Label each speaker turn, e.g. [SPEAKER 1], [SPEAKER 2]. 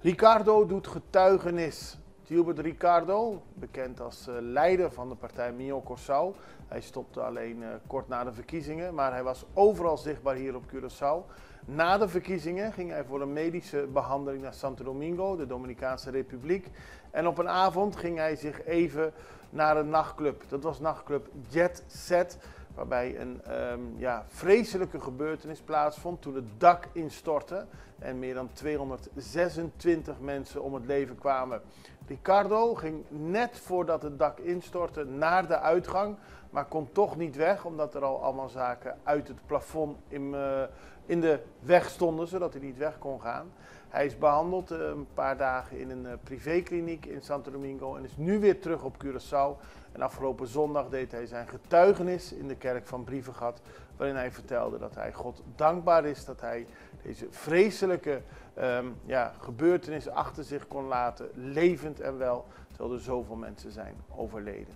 [SPEAKER 1] Ricardo doet getuigenis. Gilbert Ricardo, bekend als leider van de partij Mio Curaçao. Hij stopte alleen kort na de verkiezingen, maar hij was overal zichtbaar hier op Curaçao. Na de verkiezingen ging hij voor een medische behandeling naar Santo Domingo, de Dominicaanse Republiek. En op een avond ging hij zich even naar een nachtclub. Dat was nachtclub Jet Set, waarbij een vreselijke gebeurtenis plaatsvond toen het dak instortte en meer dan 226 mensen om het leven kwamen. Ricardo ging net voordat het dak instortte naar de uitgang, maar kon toch niet weg omdat er al allemaal zaken uit het plafond in de weg stonden, zodat hij niet weg kon gaan. Hij is behandeld een paar dagen in een privékliniek in Santo Domingo en is nu weer terug op Curaçao. En afgelopen zondag deed hij zijn getuigenis in de kerk van Brievengat, waarin hij vertelde dat hij God dankbaar is dat hij deze vreselijke gebeurtenis achter zich kon laten, levend en wel, terwijl er zoveel mensen zijn overleden.